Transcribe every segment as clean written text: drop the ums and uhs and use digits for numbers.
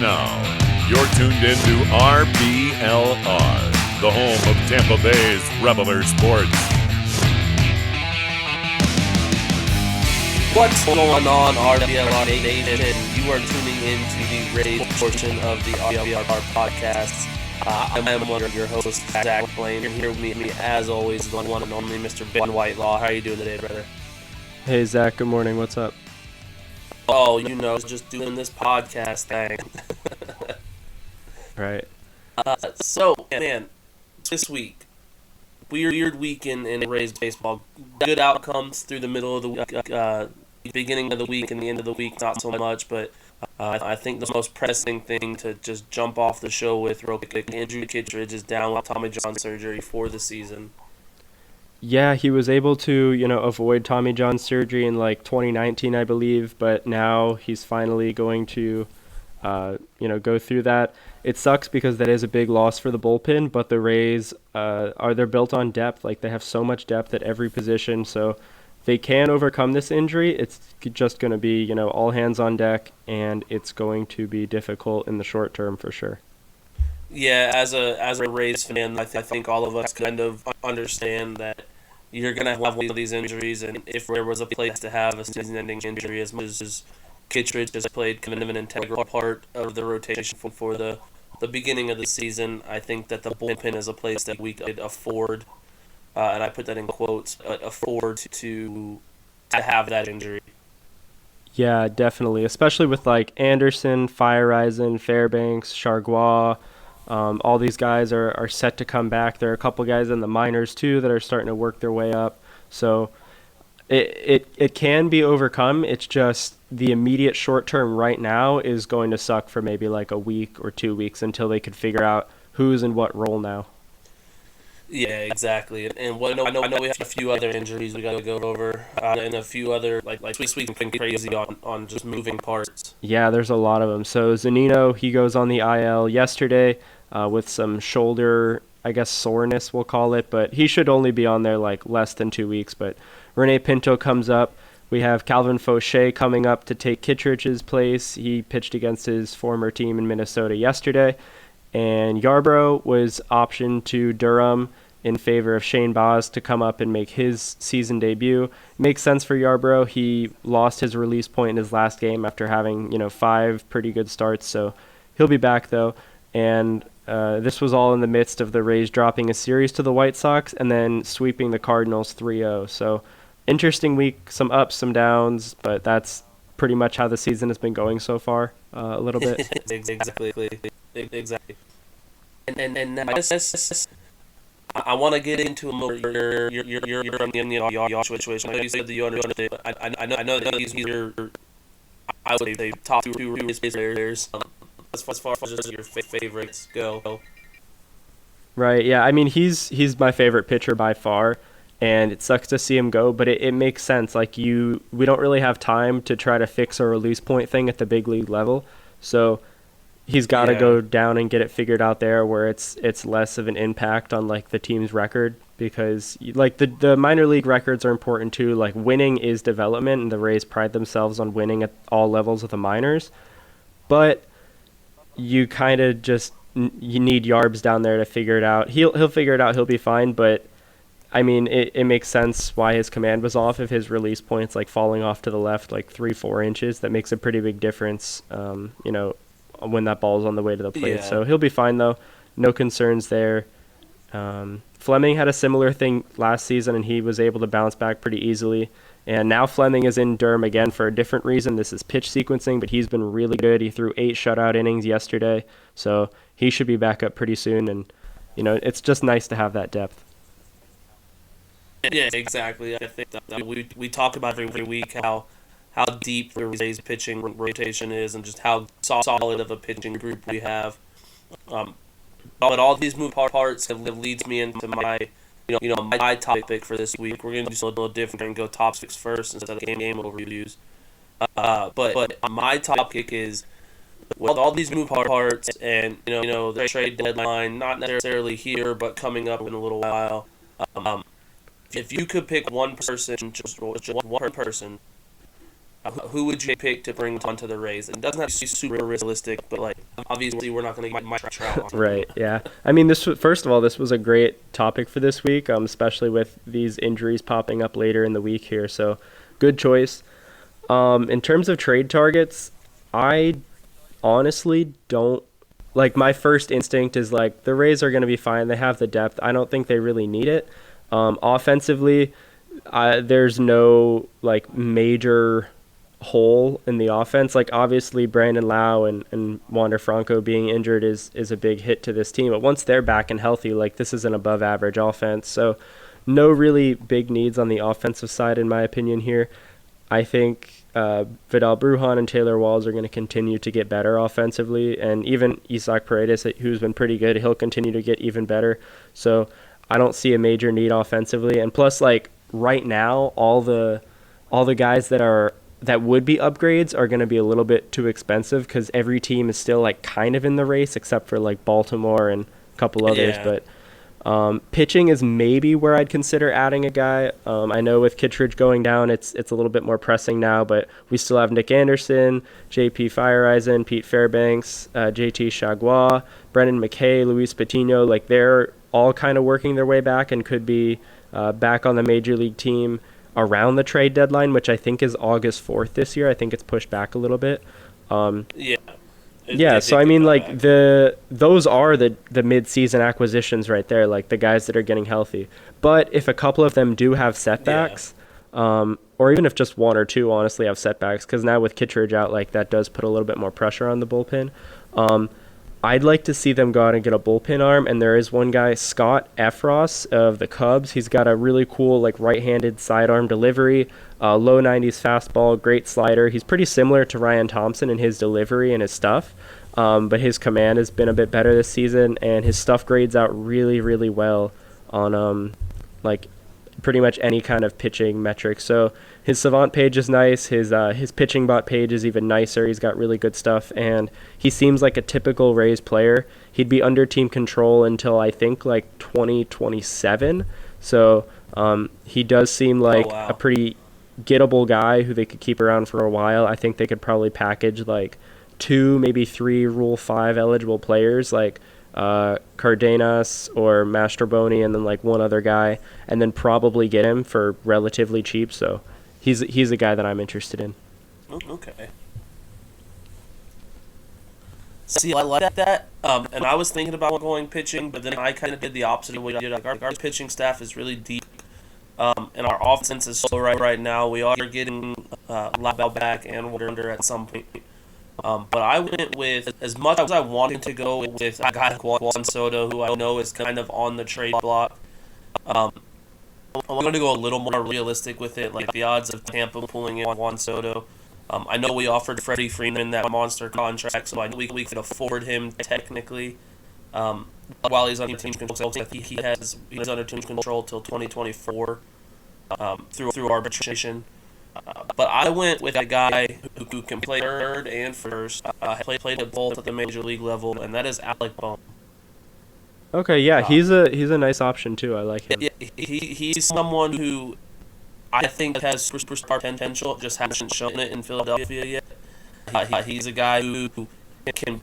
now, you're tuned into RBLR, the home of Tampa Bay's Reveler Sports. What's going on, RBLR Nation? You are tuning into the Rays portion of the RBLR podcast. I am one of your hosts, Zach Blaine, and here with me, as always, the one and only Mr. Ben Whitelaw. How are you doing today, brother? Hey, Zach. Good morning. What's up? Oh, just doing this podcast thing. Right. So, man, this week, weird week in Rays baseball. Good outcomes through the middle of the week, beginning of the week and the end of the week, not so much, but I think the most pressing thing to just jump off the show with real quick, Andrew Kittredge is down with Tommy John surgery for the season. Yeah, he was able to, avoid Tommy John surgery in 2019, I believe, but now he's finally going to, go through that. It sucks because that is a big loss for the bullpen, but the Rays they're built on depth. They have so much depth at every position, so they can overcome this injury. It's just going to be, all hands on deck, and it's going to be difficult in the short term for sure. Yeah, as a Rays fan, I think all of us kind of understand that you're going to have one of these injuries, and if there was a place to have a season-ending injury, as much as Kittredge has played kind of an integral part of the rotation for the beginning of the season, I think that the bullpen is a place that we could afford, and I put that in quotes, afford to have that injury. Yeah, definitely, especially with Anderson, Fireisen, Fairbanks, Chargois. All these guys are set to come back. There are a couple guys in the minors too that are starting to work their way up. So it can be overcome. It's just the immediate short term right now is going to suck for maybe a week or 2 weeks until they could figure out who's in what role now. Yeah, exactly. And I know we have a few other injuries we got to go over, and a few other this week's been crazy on just moving parts. Yeah, there's a lot of them. So Zunino, he goes on the IL yesterday with some shoulder, I guess soreness we'll call it, but he should only be on there less than 2 weeks. But Rene Pinto comes up. We have Calvin Fauché coming up to take Kittredge's place. He pitched against his former team in Minnesota yesterday. And Yarbrough was optioned to Durham in favor of Shane Baz to come up and make his season debut. Makes sense for Yarbrough. He lost his release point in his last game after having 5 pretty good starts, so he'll be back though. And this was all in the midst of the Rays dropping a series to the White Sox and then sweeping the Cardinals 3-0. So interesting week, some ups, some downs, but that's pretty much how the season has been going so far, a little bit. Exactly. And now I want to get into your from the Yacht situation. I know you said that you understand, but I know that these are, I would say, top 2 players as far as just your favorites go. Right, yeah. I mean, he's my favorite pitcher by far, and it sucks to see him go, but it makes sense. We don't really have time to try to fix a release point thing at the big league level, so he's got to go down and get it figured out there where it's less of an impact on the team's record, because the minor league records are important too. Winning is development, and the Rays pride themselves on winning at all levels of the minors, but you kind of just you need Yarbs down there to figure it out. He'll figure it out. He'll be fine, but I mean it makes sense why his command was off. If his release points falling off to the left 3-4 inches, that makes a pretty big difference. When that ball's on the way to the plate. Yeah. So he'll be fine though. No concerns there. Fleming had a similar thing last season, and he was able to bounce back pretty easily. And now Fleming is in Durham again for a different reason. This is pitch sequencing, but he's been really good. He threw 8 shutout innings yesterday, so he should be back up pretty soon. And it's just nice to have that depth. Yeah, exactly. I think that we talk about every week how deep the Rays pitching rotation is, and just how solid of a pitching group we have. But all these move parts have leads me into my my topic for this week. We're gonna do something a little different and go top 6 first instead of game overviews. But my topic is, with all these move parts and the trade deadline, not necessarily here, but coming up in a little while. If you could pick one person, just one person, who would you pick to bring onto the Rays? It doesn't have to be super realistic, but like obviously we're not going to get Mike Trout on. Right, yeah. I mean, first of all, this was a great topic for this week, especially with these injuries popping up later in the week here. So, good choice. In terms of trade targets, I honestly don't like. My first instinct is like the Rays are going to be fine. They have the depth. I don't think they really need it. Offensively, there's no like major hole in the offense. Like obviously Brandon Lau and Wander Franco being injured is a big hit to this team, but once they're back and healthy, like this is an above average offense. So no really big needs on the offensive side in my opinion here. I think Vidal Brujan and Taylor Walls are going to continue to get better offensively, and even Isaac Paredes, who's been pretty good, he'll continue to get even better. So I don't see a major need offensively, and plus like right now all the guys that would be upgrades are going to be a little bit too expensive because every team is still like kind of in the race except for like Baltimore and a couple others. Yeah. But pitching is maybe where I'd consider adding a guy. I know with Kittredge going down, it's a little bit more pressing now, but we still have Nick Anderson, J.P. Fireeisen, Pete Fairbanks, J.T. Chagua, Brendan McKay, Luis Patino. Like they're all kind of working their way back and could be back on the major league team around the trade deadline, which I think is August 4th this year. I think it's pushed back a little bit. Yeah, so I mean, like those are the mid-season acquisitions right there, like the guys that are getting healthy. But if a couple of them do have setbacks, or even if just one or two honestly have setbacks, because now with Kittredge out, like that does put a little bit more pressure on the bullpen. I'd like to see them go out and get a bullpen arm, and there is one guy, Scott Efros of the Cubs. He's got a really cool like right-handed sidearm delivery, low 90s fastball, great slider. He's pretty similar to Ryan Thompson in his delivery and his stuff, but his command has been a bit better this season, and his stuff grades out really, really well on like pretty much any kind of pitching metric. So his Savant page is nice. His pitching bot page is even nicer. He's got really good stuff, and he seems like a typical Rays player. He'd be under team control until I think like 2027. So he does seem like a pretty gettable guy who they could keep around for a while. I think they could probably package like 2, maybe 3 Rule 5 eligible players, like Cardenas or Mastroboni, and then like one other guy, and then probably get him for relatively cheap. So he's a guy that I'm interested in. Okay. See, I like that. And I was thinking about going pitching, but then I kind of did the opposite of what you did. Like our pitching staff is really deep, and our offense is so right now. We are getting Lau back and Wander at some point. But I went with, as much as I wanted to go with a guy like Juan Soto, who I know is kind of on the trade block. I'm going to go a little more realistic with it, like the odds of Tampa pulling in Juan Soto. I know we offered Freddie Freeman that monster contract, so I know we could afford him technically. While he's under team control, I think he's under team control till 2024 through arbitration. But I went with a guy who can play third and first, played at both at the major league level, and that is Alec Bohm. Okay, yeah, he's a nice option too. I like him. He's someone who I think has superstar potential, just hasn't shown it in Philadelphia yet. He's a guy who can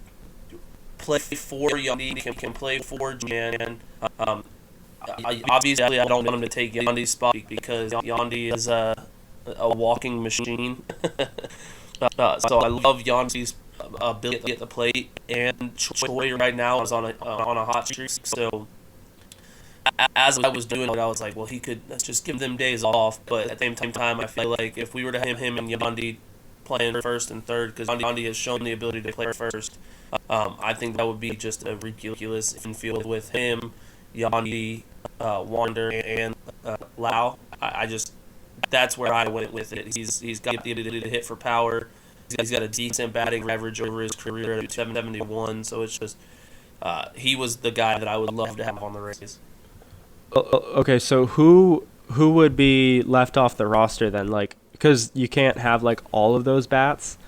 play for Yandy, can play for Jan. Obviously, I don't want him to take Yandy's spot because Yandy is a walking machine. So I love Yandy's ability at the plate, and Choi right now is on a hot streak. So as I was doing it, I was like, well, let's just give them days off. But at the same time, I feel like if we were to have him and Yandy playing first and third, because Yandy has shown the ability to play first, I think that would be just a ridiculous infield with him, Yandy, Wander, and Lau. That's where I went with it. He's got the ability to hit for power. He's got a decent batting average over his career at 771. So it's just he was the guy that I would love to have on the Rays. Okay, so who would be left off the roster then? Like, because you can't have like all of those bats.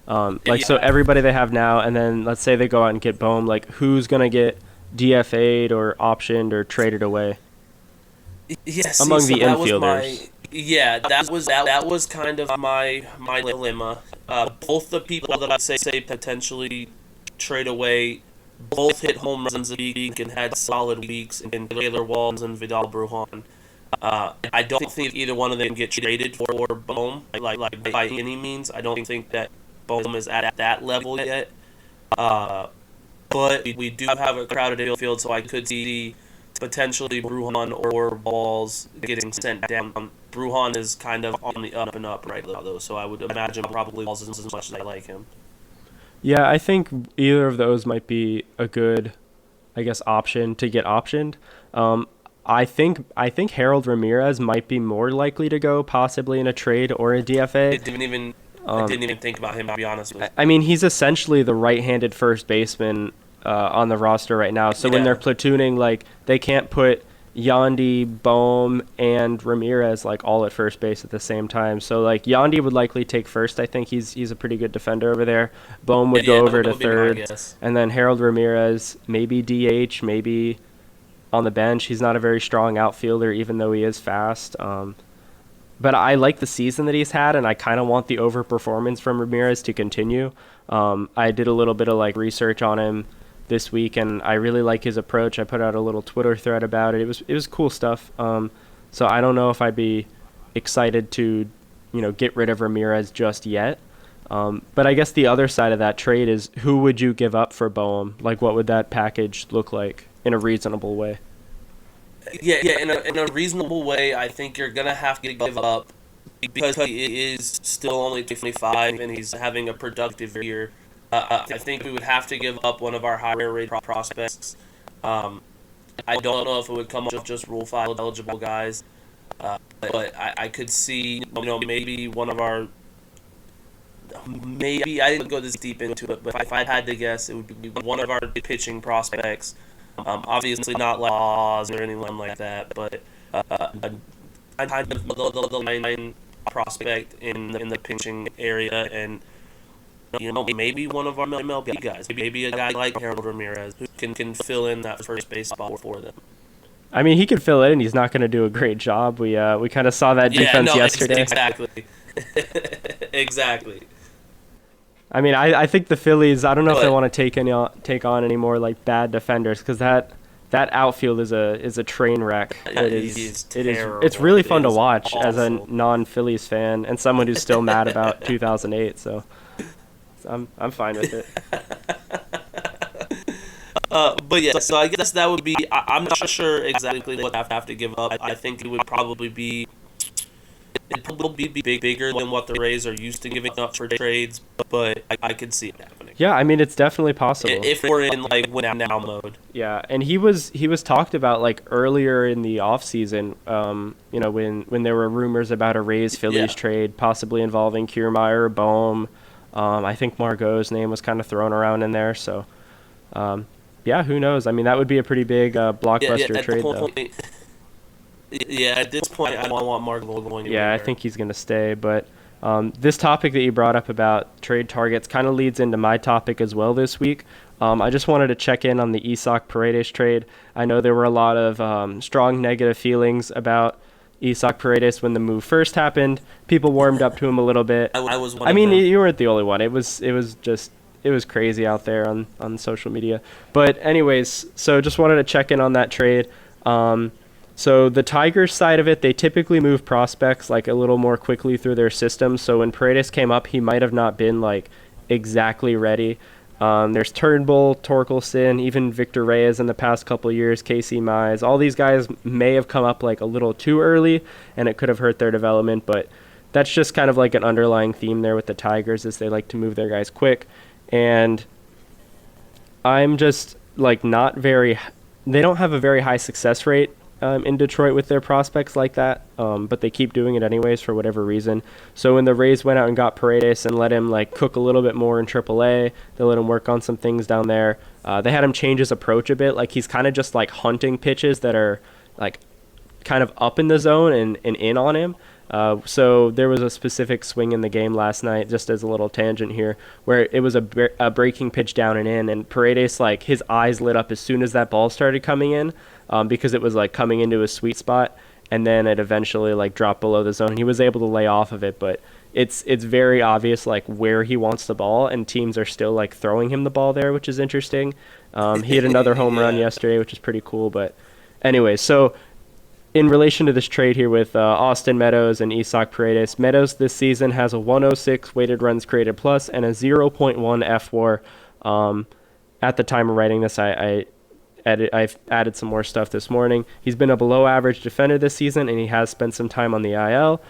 So everybody they have now, and then let's say they go out and get Bohm. Like, who's gonna get DFA'd or optioned or traded away? Yes, among the infielders. Yeah, that was kind of my dilemma. Both the people that I say potentially trade away, both hit home runs this week and had solid weeks in Taylor Walls and Vidal Brujan. I don't think either one of them get traded for Bohm, like by any means. I don't think that Bohm is at that level yet. But we do have a crowded infield, so I could see potentially Brujan or Walls getting sent down. Brujan is kind of on the up and up right now, though, so I would imagine probably Walls is as much as I like him. Yeah, I think either of those might be a good, I guess, option to get optioned. I think Harold Ramirez might be more likely to go, possibly in a trade or a DFA. I didn't even think about him, to be honest with you. I mean, he's essentially the right-handed first baseman on the roster right now. So when they're platooning, like, they can't put Yandy, Bohm, and Ramirez like all at first base at the same time. So like Yandy would likely take first. I think he's a pretty good defender over there. Bohm would go over to third, and then Harold Ramirez maybe DH, maybe on the bench. He's not a very strong outfielder, even though he is fast. But I like the season that he's had, and I kind of want the overperformance from Ramirez to continue. I did a little bit of like research on him this week, and I really like his approach. I put out a little Twitter thread about it. It was cool stuff. So I don't know if I'd be excited to, get rid of Ramirez just yet. But I guess the other side of that trade is, who would you give up for Boehm? Like, what would that package look like in a reasonable way? Yeah. In a reasonable way, I think you're gonna have to give up, because he is still only 25 and he's having a productive year. I think we would have to give up one of our higher rated prospects. I don't know if it would come up just Rule 5 eligible guys, but I could see, maybe one of our. Maybe I didn't go this deep into it, but if I had to guess, it would be one of our pitching prospects. Obviously not Laws or anyone like that, but kind of the line prospect in the pitching area, and maybe one of our MLB guys, maybe a guy like Harold Ramirez who can fill in that first base spot for them. I mean, he could fill it in. He's not going to do a great job. We kind of saw that defense yesterday. Exactly. I mean, I think the Phillies, I don't know if they want to take on any more like bad defenders, because that outfield is a train wreck. It's really fun to watch as a non-Phillies fan and someone who's still mad about 2008. So I'm fine with it. But yeah, so I guess that would be. I'm not sure exactly what I have to give up. I think it would probably be. It'd probably be bigger than what the Rays are used to giving up for trades, but I could see it happening. Yeah, I mean, it's definitely possible if we're in like win now mode. Yeah, and he was talked about like earlier in the offseason, when there were rumors about a Rays-Phillies trade possibly involving Kiermaier, Bohm. I think Margot's name was kind of thrown around in there. So, who knows? I mean, that would be a pretty big blockbuster trade, though. Yeah, at this point, I don't want Margot going anywhere. Yeah, I think he's going to stay. But this topic that you brought up about trade targets kind of leads into my topic as well this week. I just wanted to check in on the Isak Paredes trade. I know there were a lot of strong negative feelings about Isak Paredes when the move first happened. People warmed up to him a little bit. I mean, you weren't the only one. It was crazy out there on social media. But anyways, so just wanted to check in on that trade. So the Tigers side of it, they typically move prospects like a little more quickly through their system. So when Paredes came up, he might have not been like exactly ready. There's Turnbull, Torkelson, even Victor Reyes in the past couple of years, Casey Mize. All these guys may have come up like a little too early, and it could have hurt their development. But that's just kind of like an underlying theme there with the Tigers, is they like to move their guys quick. And I'm just like they don't have a very high success rate in Detroit with their prospects like that, but they keep doing it anyways for whatever reason. So when the Rays went out and got Paredes and let him like cook a little bit more in AAA, they let him work on some things down there. They had him change his approach a bit. Like, he's kind of just like hunting pitches that are like kind of up in the zone and in on him. So there was a specific swing in the game last night, just as a little tangent here, where it was a breaking pitch down and in, and Paredes, like, his eyes lit up as soon as that ball started coming in, because it was like coming into a sweet spot, and then it eventually like dropped below the zone. He was able to lay off of it, but it's very obvious like where he wants the ball, and teams are still like throwing him the ball there, which is interesting. He had another home run yesterday, which is pretty cool. But anyway, so in relation to this trade here with Austin Meadows and Isaac Paredes, Meadows this season has a 106 weighted runs created plus and a 0.1 F/WAR. At the time of writing this, I've added some more stuff this morning. He's been a below-average defender this season, and he has spent some time on the IL.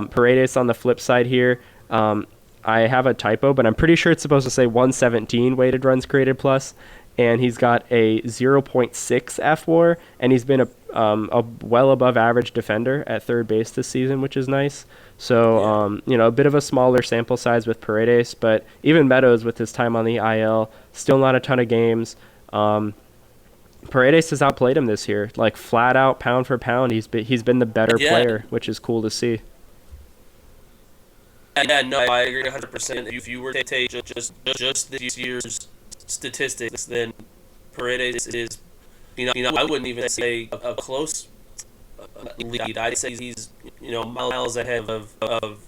Paredes on the flip side here, I have a typo, but I'm pretty sure it's supposed to say 117 weighted runs created plus, and he's got a 0.6 F/WAR, and he's been a well above average defender at third base this season, which is nice. So, a bit of a smaller sample size with Paredes, but even Meadows with his time on the IL, still not a ton of games. Paredes has outplayed him this year, like flat out, pound for pound. He's been the better player, which is cool to see. Yeah, no, I agree 100%. If you were to take just this year's statistics, then Paredes is, I wouldn't even say a close lead. I'd say he's, miles ahead of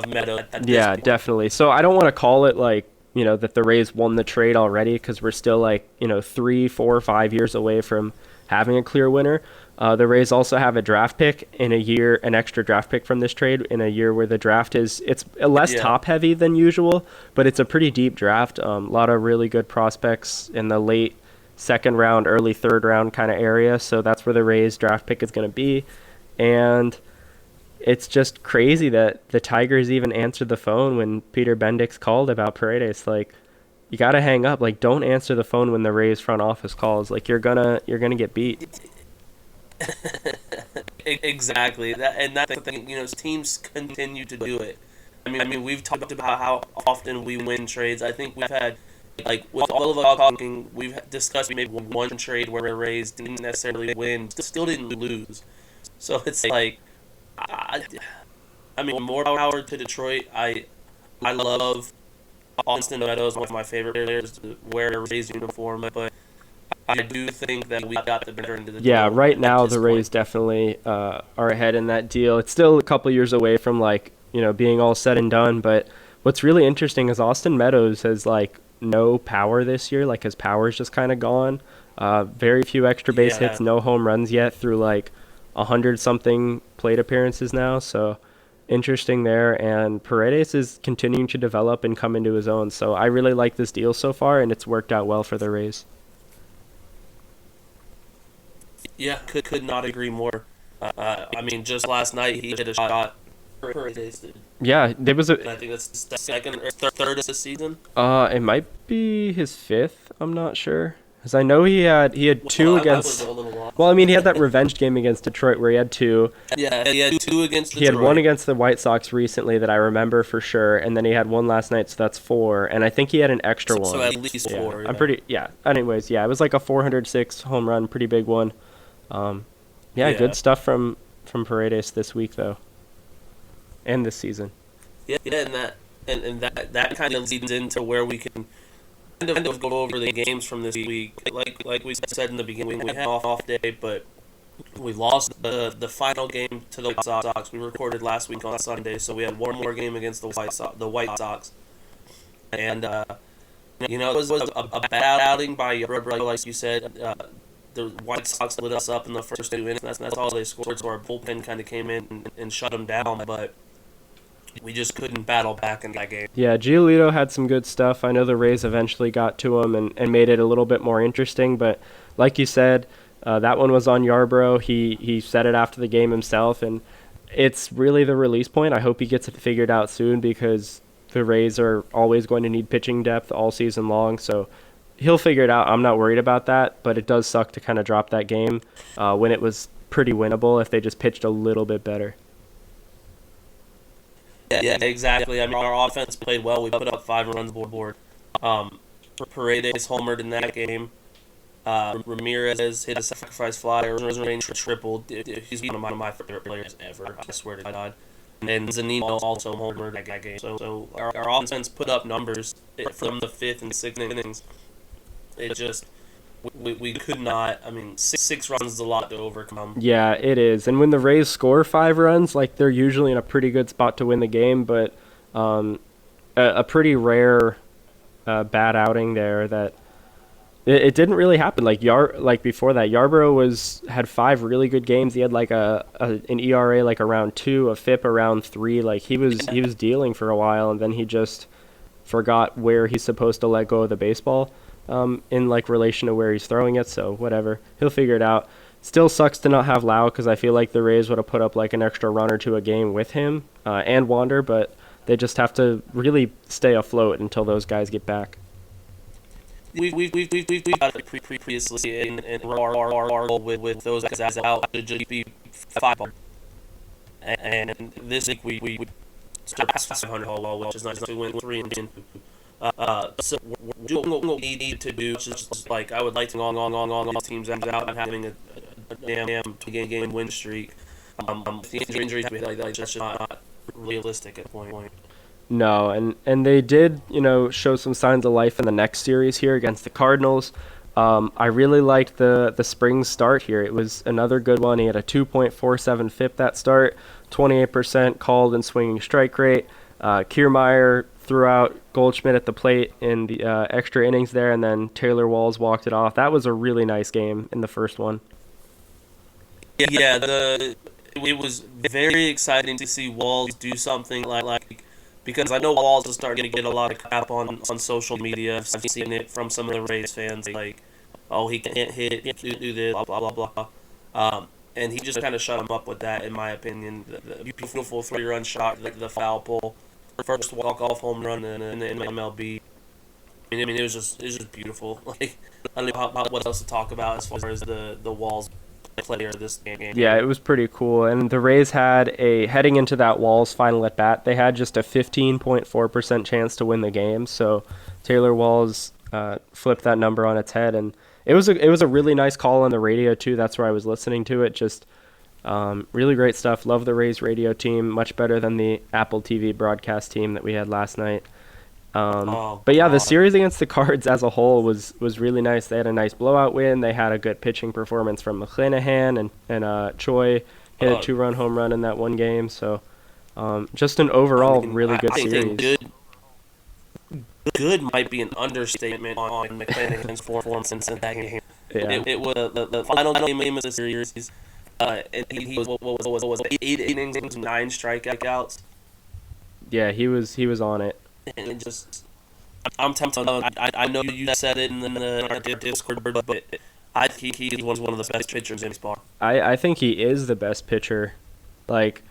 Meadows. Yeah, definitely. So I don't want to call it like, that the Rays won the trade already, because we're still like, 3, 4, 5 years away from having a clear winner. The Rays also have a draft pick in a year, an extra draft pick from this trade in a year where the draft it's less top heavy than usual, but it's a pretty deep draft. A lot of really good prospects in the late second round, early third round kind of area. So that's where the Rays draft pick is going to be. And it's just crazy that the Tigers even answered the phone when Peter Bendix called about Paredes. Like, you got to hang up. Like, don't answer the phone when the Rays front office calls. Like, you're gonna get beat. Exactly. That's the thing. Teams continue to do it. I mean, we've talked about how often we win trades. I think we've had, like, with all of us talking, we've discussed maybe one trade where the Rays didn't necessarily win, still didn't lose. So it's like, I mean, more power to Detroit. I love Austin Meadows, one of my favorite players to wear a Rays uniform, but I do think that we got the better end of the deal. Yeah, right now the Rays definitely are ahead in that deal. It's still a couple years away from, like, being all said and done, but what's really interesting is Austin Meadows has, like, no power this year. Like, his power's just kind of gone. Very few extra base hits, no home runs yet through, like, 100-something plate appearances now, so interesting there. And Paredes is continuing to develop and come into his own, so I really like this deal so far, and it's worked out well for the Rays. Yeah, could not agree more. I mean, just last night he hit a shot. Paredes did. Yeah, there was I think that's the second or third of the season. It might be his fifth. I'm not sure. Because I know he had two against. Well, I mean, he had that revenge game against Detroit where he had two. Yeah, he had two against Detroit. He had one against the White Sox recently that I remember for sure, and then he had one last night, so that's 4. And I think he had an extra one. So at least 4. I'm pretty. Yeah. Anyways, yeah, it was like a 406 home run, pretty big one. Good stuff from Paredes this week though, and this season. Yeah, and that kind of leads into where we can kind of go over the games from this week. Like we said in the beginning, we had an off day, but we lost the final game to the White Sox. We recorded last week on Sunday, so we had one more game against the White Sox, and it was a bad outing by Yarbrough, like you said. The White Sox lit us up in the first 2 innings. That's all they scored, so our bullpen kind of came in and shut them down, but we just couldn't battle back in that game. Yeah, Giolito had some good stuff. I know the Rays eventually got to him and made it a little bit more interesting, but like you said, that one was on Yarbrough. He said it after the game himself, and it's really the release point. I hope he gets it figured out soon, because the Rays are always going to need pitching depth all season long, so he'll figure it out. I'm not worried about that, but it does suck to kind of drop that game when it was pretty winnable if they just pitched a little bit better. Yeah, exactly. I mean, our offense played well. We put up 5 runs board. Paredes homered in that game. Ramirez hit a sacrifice fly. Range tripled. He's one of my favorite players ever, I swear to God. And Zunino also homered that game. So our offense put up numbers from the 5th and 6th innings. It just, we could not. I mean, six runs is a lot to overcome. Yeah, it is. And when the Rays score 5 runs, like they're usually in a pretty good spot to win the game, but a pretty rare bad outing there that it didn't really happen. Like before that, Yarbrough had 5 really good games. He had like an ERA like around 2, a FIP around 3. Like he was dealing for a while, and then he just forgot where he's supposed to let go of the baseball in like relation to where he's throwing it. So whatever, he'll figure it out. Still sucks to not have Lau because I feel like the Rays would have put up like an extra run or two a game with him and Wander, but they just have to really stay afloat until those guys get back. We've got it previously in our with those guys out to just be 5. And this week we surpassed 500 all, which is nice. We went 3 and 2. So we're doing what we need to do. Just like I would like to go on these teams out and having a damn game win streak. The injuries we had, like that's just not realistic at the point. No, and they did, show some signs of life in the next series here against the Cardinals. I really liked the spring start here. It was another good one. He had a 2.47 FIP that start, 28% called and swinging strike rate. Kiermaier threw out Goldschmidt at the plate in the extra innings there, and then Taylor Walls walked it off. That was a really nice game in the first one. Yeah, it was very exciting to see Walls do something like because I know Walls is starting to get a lot of crap on social media. I've seen it from some of the Rays fans, like, oh, he can't hit, he can't do this, blah, blah, blah. And he just kind of shut him up with that, in my opinion. The beautiful 3-run shot, the foul pole, first walk-off home run in MLB. I mean, it was just beautiful. Like, I don't know what else to talk about as far as the Walls player this game. Yeah, it was pretty cool. And the Rays had heading into that Walls final at bat, they had just a 15.4% chance to win the game. So Taylor Walls flipped that number on its head, and it was a really nice call on the radio too. That's where I was listening to it. Just really great stuff. Love the Rays radio team, much better than the Apple TV broadcast team that we had last night. But yeah, the series against the Cards as a whole was really nice. They had a nice blowout win. They had a good pitching performance from McClanahan, and Choi hit a 2-run home run in that one game. So just an overall really good series. Good might be an understatement on McClanahan's performance in that game. Yeah. It was the final game of the series. And he was 8 innings, 9 strikeouts. Yeah, he was on it. And it just, I'm tempted. I know you said it in the Discord, but I think he was one of the best pitchers in baseball. I think he is the best pitcher. Like,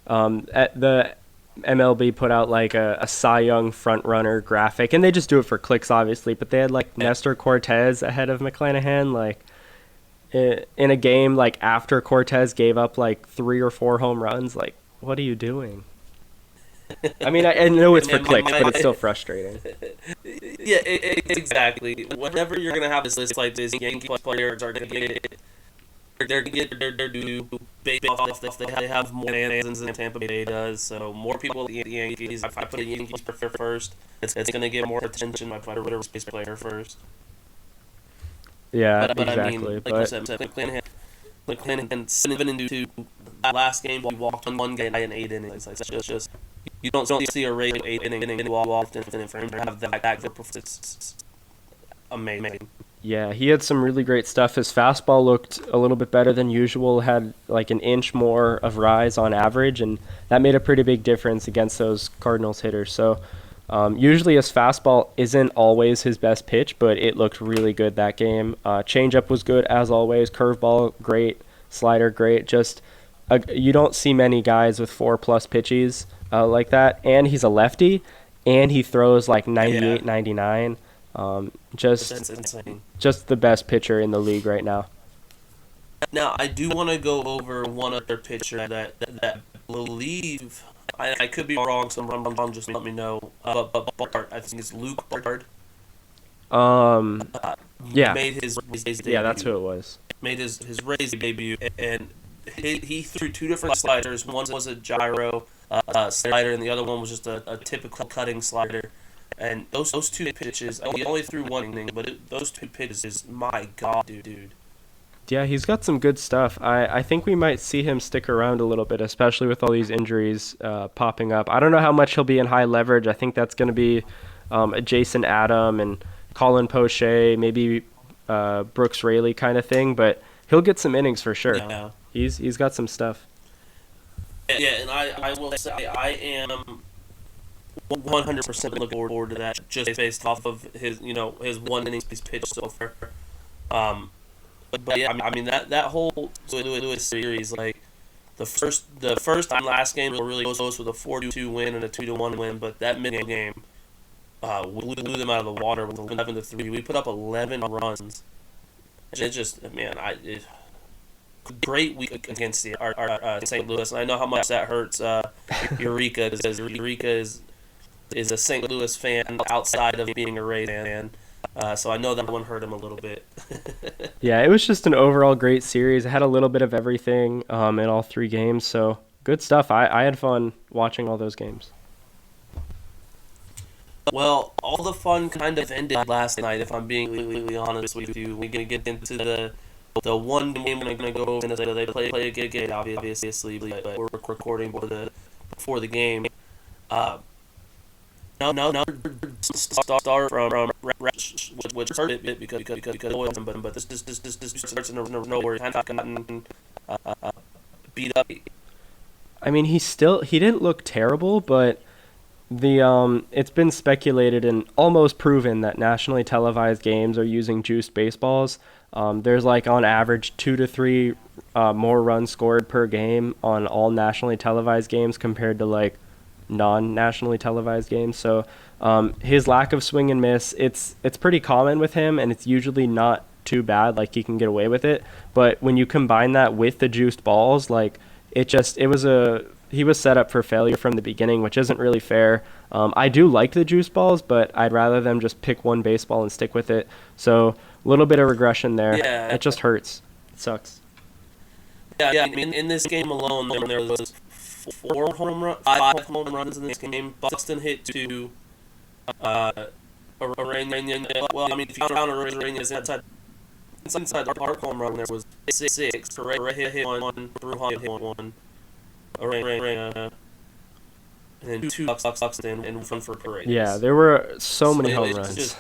at the MLB put out like a Cy Young front runner graphic, and they just do it for clicks, obviously. But they had like Nestor Cortez ahead of McClanahan, like in a game like after Cortez gave up like 3 or 4 home runs. Like, what are you doing? I mean, I know it's for clicks, but it's still frustrating. Yeah, exactly. Whenever you're gonna have this list like this, Yankee players are gonna get their due based off they have more fans than Tampa Bay does. So more people at the Yankees. If I put a Yankees player first, it's gonna get more attention. If I put a base player first. Yeah, but exactly. I mean, like you said, McClanahan 7-2. Last game we walked on one guy in 8 innings. Like, it's just you don't see a Ray 8 inning walk often, and for him to have that performance, it's amazing. Yeah, he had some really great stuff. His fastball looked a little bit better than usual, had like an inch more of rise on average, and that made a pretty big difference against those Cardinals hitters. So usually his fastball isn't always his best pitch, but it looked really good that game. Changeup was good as always. Curveball, great. Slider, great. Just you don't see many guys with 4+ pitches like that, and he's a lefty, and he throws like 98, 99. That's insane. Just the best pitcher in the league right now. Now, I do want to go over one other pitcher that I believe, I could be wrong, so just let me know. But Bart, I think it's Luke Bart. Yeah. Made his Rays debut. Yeah, that's who it was. Made his Rays debut, and he threw 2 different sliders. One was a gyro slider, and the other one was just a typical cutting slider. And those two pitches, he only threw one inning, but those two pitches, my God, dude. Yeah, he's got some good stuff. I think we might see him stick around a little bit, especially with all these injuries popping up. I don't know how much he'll be in high leverage. I think that's going to be a Jason Adam and Colin Poche, maybe Brooks Raley kind of thing, but he'll get some innings for sure. Yeah. He's got some stuff. Yeah, and I will say I am 100% looking forward to that, just based off of his one inning he's pitched so far. But yeah, I mean that whole Lewis series, like the first time last game were really close with a 4-2 win and a 2-1 win, but that mid game we blew them out of the water with 11-3. We put up 11 runs. It just, man, great week against our St. Louis, and I know how much that hurts Eureka, because Eureka is a St. Louis fan outside of being a Rays fan. So I know that one hurt him a little bit. Yeah, it was just an overall great series. It had a little bit of everything in all three games, so good stuff. I had fun watching all those games. Well, all the fun kind of ended last night, if I'm being completely honest with you. We're going to get into the one game we're going to go over, and they play a good game, obviously, but we're recording before the game. No. Start from which hurt it because but this starts in nowhere. Kind of gotten beat up. I mean, he didn't look terrible, but it's been speculated and almost proven that nationally televised games are using juiced baseballs. There's like on average 2 to 3 more runs scored per game on all nationally televised games compared to like non-nationally televised games. So his lack of swing and miss, it's pretty common with him, and it's usually not too bad, like he can get away with it. But when you combine that with the juiced balls, like he was set up for failure from the beginning, which isn't really fair. I do like the juiced balls, but I'd rather them just pick one baseball and stick with it. So a little bit of regression there. Yeah. It just hurts. It sucks. Yeah. I mean, in this game alone, there was 5 home runs in this game. Buxton hit 2. Arena, well, I mean, if you count Arena inside the park home run, there was 6. Paredes hit 1, Brujan hit 1. Arena, and then 2 Buxton and 1 for Paredes. Yeah, there were so many home runs. Just,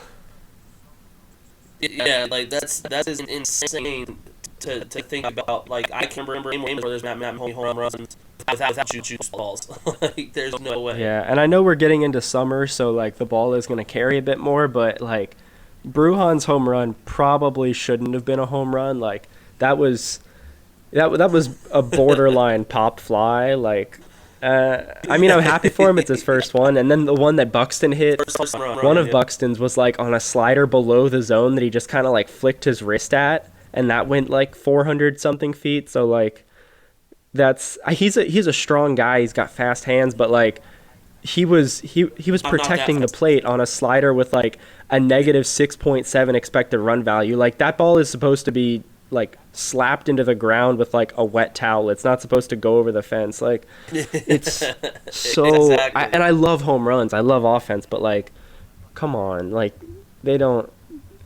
yeah, like that is insane to think about. Like, I can remember games where there's not many home runs without juice balls. Like, there's no way. Yeah, and I know we're getting into summer, so like the ball is going to carry a bit more, but like Brujan's home run probably shouldn't have been a home run. Like that was a borderline pop fly. Like, I mean, I'm happy for him. It's his first one, and then the one that Buxton hit, one of Buxton's was like on a slider below the zone that he just kind of like flicked his wrist at, and that went like 400 something feet. So like, he's a strong guy. He's got fast hands, but like he was protecting the plate on a slider with like a negative 6.7 expected run value. Like, that ball is supposed to be like slapped into the ground with like a wet towel. It's not supposed to go over the fence. Like, it's so Exactly. And I love home runs. I love offense, but like, come on, like they don't.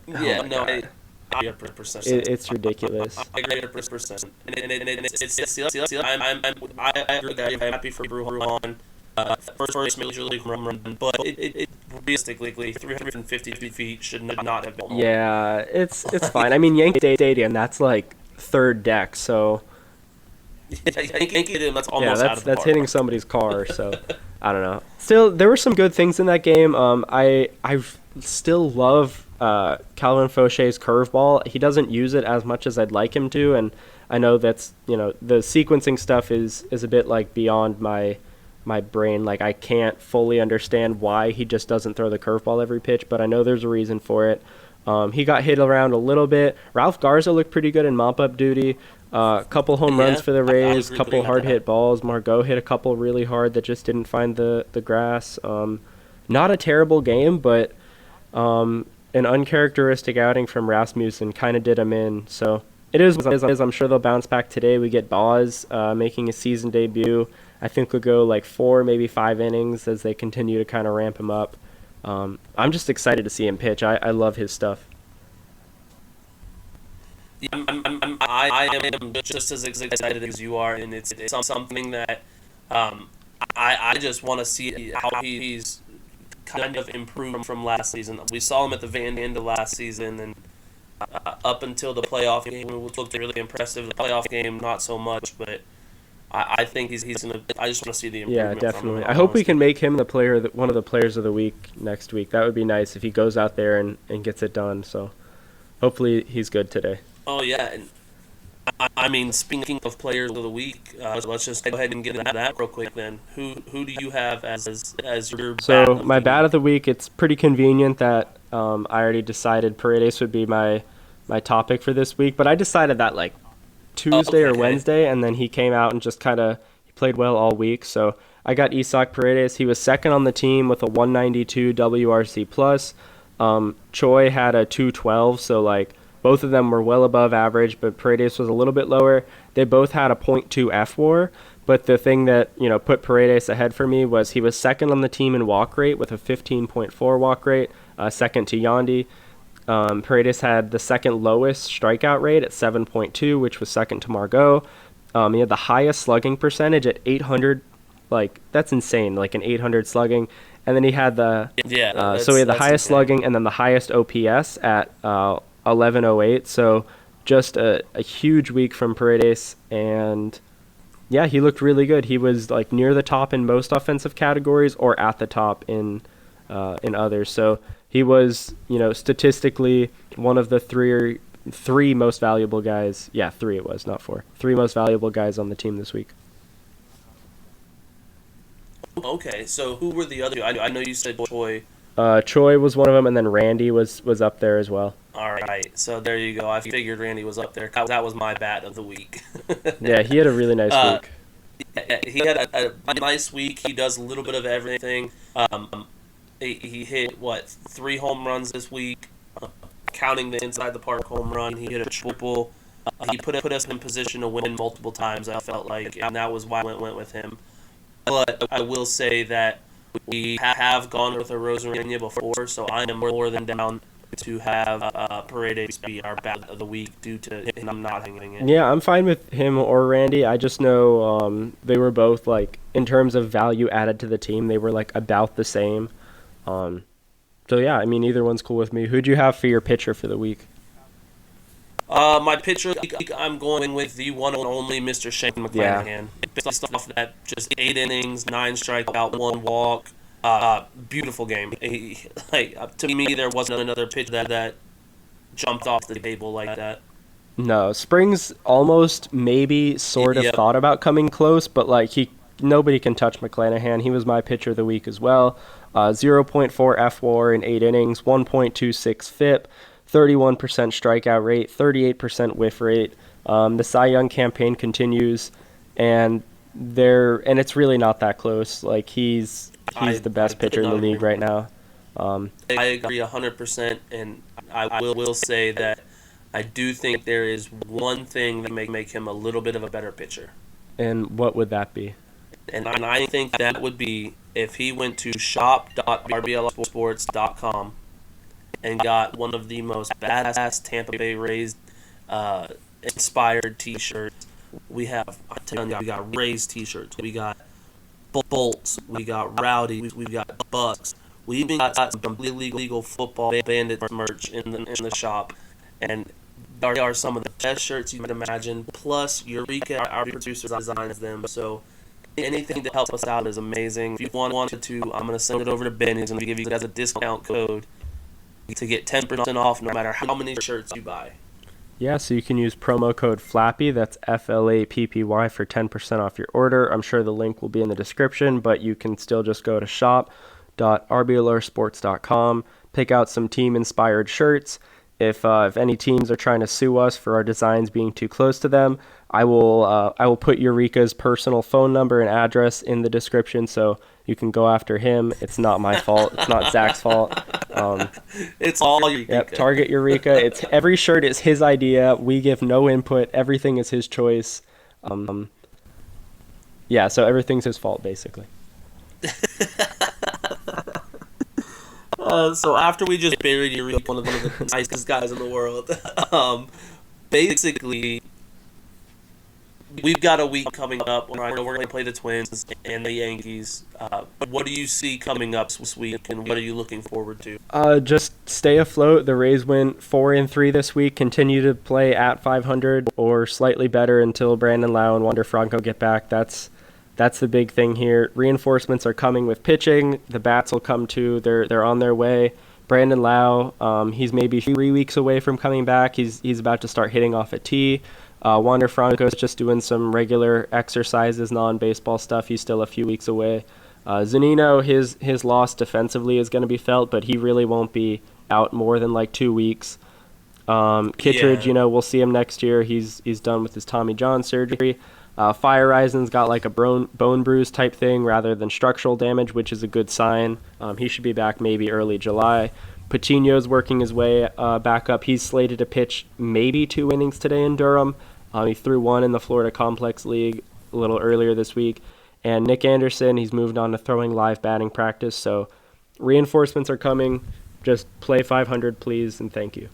Yeah, no, I 100%. It's ridiculous. I agree 100%. And I agree that I'm happy for Brujan. First major league home run, but it realistically 350 feet should not have been. Yeah, it's fine. I mean, Yankee Stadium, that's like third deck, so Yankee Stadium, that's almost out of the that's park. hitting somebody's car. So I don't know. Still, there were some good things in that game. I still love Calvin Faucher's curveball. He doesn't use it as much as I'd like him to, and I know that's, the sequencing stuff is a bit like beyond my brain. Like, I can't fully understand why he just doesn't throw the curveball every pitch, but I know there's a reason for it. He got hit around a little bit. Ralph Garza looked pretty good in mop-up duty. Couple home runs for the Rays, couple hard-hit balls. Margot hit a couple really hard that just didn't find the grass. Not a terrible game, but an uncharacteristic outing from Rasmussen kind of did him in. So it is what it is. I'm sure they'll bounce back today. We get Boz making his season debut. I think we'll go like 4, maybe 5 innings as they continue to kind of ramp him up. I'm just excited to see him pitch. I love his stuff. Yeah, I am just as excited as you are, and it's something that I just want to see how he's kind of improved from last season. We saw him at the end of last season, and up until the playoff game, it looked really impressive. The playoff game, not so much, but I think he's gonna. I just want to see the improvement. Yeah, definitely. From him, I hope we can make him one of the players of the week next week. That would be nice if he goes out there and gets it done. So hopefully he's good today. Oh yeah, and I mean, speaking of players of the week, let's just go ahead and get into that real quick. Then, who do you have as your So my bat of the week? It's pretty convenient that I already decided Paredes would be my topic for this week, but I decided that like Tuesday or Wednesday, and then he came out and just he played well all week. So I got Isaac Paredes. He was second on the team with a 192 WRC plus. Choi had a 212, so like both of them were well above average, but Paredes was a little bit lower. They both had a .2 FWAR, but the thing that put Paredes ahead for me was he was second on the team in walk rate with a 15.4 walk rate, second to Yandy. Paredes had the second lowest strikeout rate at 7.2, which was second to Margot. He had the highest slugging percentage at 800. Like, that's insane, like an 800 slugging. And then he had so he had the highest slugging and then the highest OPS at 1108. So just a huge week from Paredes. And yeah, he looked really good. He was like near the top in most offensive categories or at the top in others. So he was, statistically one of the three most valuable guys. Yeah, three it was, not four. Three most valuable guys on the team this week. Okay, so who were the other? I know you said Choi. Choi was one of them, and then Randy was up there as well. All right, so there you go. I figured Randy was up there. That was my bat of the week. Yeah, he had a really nice week. He had a nice week. He does a little bit of everything. He hit 3 home runs this week, counting the inside the park home run. He hit a triple. He put us in position to win multiple times. I felt like, and that was why I went with him. But I will say that we have gone with a Rosarina before, so I am more than down to have Paredes be our bat of the week due to him not hanging it. Yeah, I'm fine with him or Randy. I just know they were both, like, in terms of value added to the team, they were, like, about the same. So, yeah, I mean, either one's cool with me. Who'd you have for your pitcher for the week? My pitcher, I'm going with the one and only Mr. Shane McClanahan. Yeah. Based off that, just 8 innings, 9 strikeout, 1 walk. Beautiful game. To me, there wasn't another pitcher that jumped off the table like that. No, Springs almost maybe sort of thought about coming close, but like nobody can touch McClanahan. He was my pitcher of the week as well. 0.4 FWAR in 8 innings, 1.26 FIP, 31% strikeout rate, 38% whiff rate. The Cy Young campaign continues, and it's really not that close. Like he's the best pitcher in the league right now. I agree 100%, and I will say that I do think there is one thing that make him a little bit of a better pitcher. And what would that be? And I think that would be if he went to shop.rblsports.com and got one of the most badass Tampa Bay Rays inspired T-shirts. I'm telling you, we got Rays T-shirts. We got Bolts. We got Rowdy. We got Bucks. We even got some illegal football bandit merch in the shop. And they are some of the best shirts you could imagine. Plus, Eureka, our producer, designs them. So anything to help us out is amazing. If you wanted to, I'm going to send it over to Ben. He's going to give you guys a discount code to get 10% off no matter how many shirts you buy. Yeah, so you can use promo code FLAPPY, that's FLAPPY, for 10% off your order. I'm sure the link will be in the description, but you can still just go to shop.rblrsports.com, pick out some team-inspired shirts. If any teams are trying to sue us for our designs being too close to them, I will put Eureka's personal phone number and address in the description, so you can go after him. It's not my fault. It's not Zach's fault. It's all Eureka. Yep, target Eureka. Every shirt is his idea. We give no input. Everything is his choice. Yeah, so everything's his fault, basically. So after we just buried you, one of the nicest guys in the world, basically, we've got a week coming up where I know we're going to play the Twins and the Yankees. What do you see coming up this week, and what are you looking forward to? Just stay afloat. The Rays went 4-3 this week. Continue to play at 500 or slightly better until Brandon Lau and Wander Franco get back. That's the big thing here. Reinforcements are coming with pitching. The bats will come too. They're on their way. Brandon Lau, he's maybe 3 weeks away from coming back. He's about to start hitting off a tee. Wander Franco's just doing some regular exercises, non-baseball stuff. He's still a few weeks away. Zunino, his loss defensively is going to be felt, but he really won't be out more than like 2 weeks. Kittredge, we'll see him next year. He's done with his Tommy John surgery. Fire Risen's got like a bone bruise type thing rather than structural damage, which is a good sign. He should be back maybe early July. Patino's working his way back up. He's slated to pitch maybe 2 innings today in Durham. He threw 1 in the Florida Complex League a little earlier this week. And Nick Anderson, he's moved on to throwing live batting practice. So reinforcements are coming. Just play 500, please, and thank you.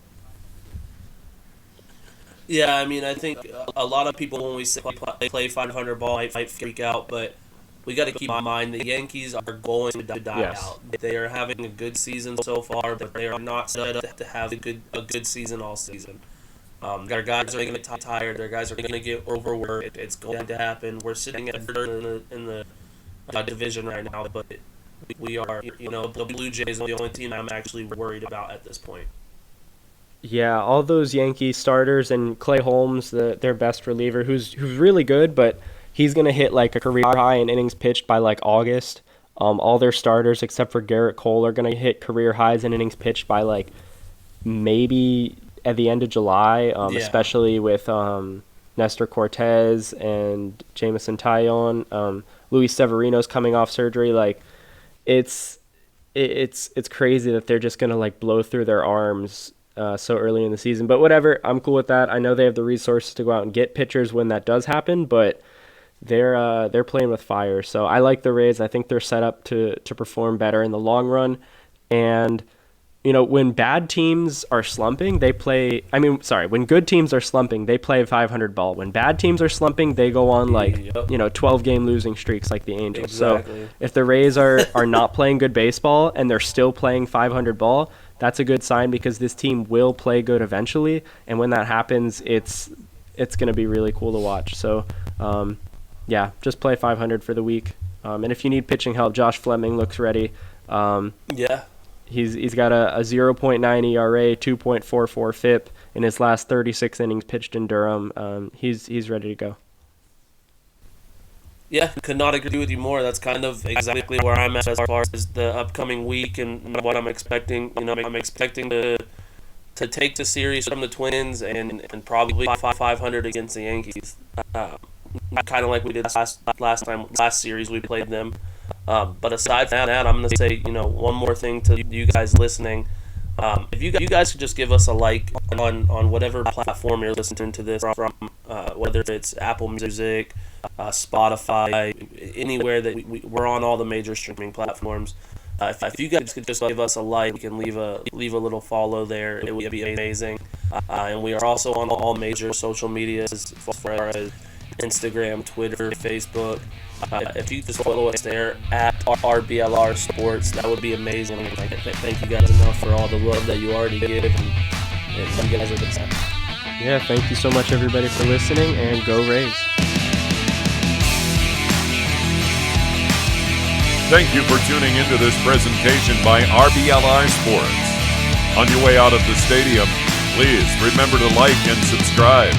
Yeah, I mean, I think a lot of people, when we say play 500 ball, might freak out, but we got to keep in mind the Yankees are going to die out. They are having a good season so far, but they are not set up to have a good season all season. Their guys are going to get tired. Their guys are going to get overworked. It's going to happen. We're sitting at third in the division right now, but we are, the Blue Jays are the only team I'm actually worried about at this point. Yeah, all those Yankee starters and Clay Holmes, their best reliever, who's really good, but he's going to hit like a career high in innings pitched by like August. All their starters, except for Garrett Cole, are going to hit career highs in innings pitched by like maybe at the end of July, especially with Nestor Cortez and Jamison Taillon. Luis Severino's coming off surgery. Like, it's crazy that they're just going to like blow through their arms so early in the season, but whatever, I'm cool with that. I know they have the resources to go out and get pitchers when that does happen, but they're playing with fire. So I like the Rays. I think they're set up to perform better in the long run. And when bad teams are slumping, when good teams are slumping, they play 500 ball. When bad teams are slumping, they go on 12-game losing streaks like the Angels. Exactly. So if the Rays are not playing good baseball and they're still playing 500 ball, that's a good sign, because this team will play good eventually, and when that happens, it's going to be really cool to watch. So, just play 500 for the week. And if you need pitching help, Josh Fleming looks ready. He's got a 0.9 ERA, 2.44 FIP in his last 36 innings pitched in Durham. He's ready to go. Yeah, could not agree with you more. That's kind of exactly where I'm at as far as the upcoming week and what I'm expecting. I'm expecting to take the series from the Twins and probably 500 against the Yankees. Kind of like we did last series we played them. But aside from that, I'm going to say, one more thing to you guys listening. If you guys could just give us a like on whatever platform you're listening to this from, whether it's Apple Music, Spotify, anywhere that we're on all the major streaming platforms. If you guys could just give us a like and leave a little follow there, it would be amazing. And we are also on all major social medias as far as Instagram, Twitter, Facebook. If you just follow us there at RBLR Sports, that would be amazing. Thank you guys enough for all the love that you already give, and you guys are the best. Yeah, thank you so much, everybody, for listening, and go Rays. Thank you for tuning into this presentation by RBLR Sports. On your way out of the stadium, please remember to like and subscribe.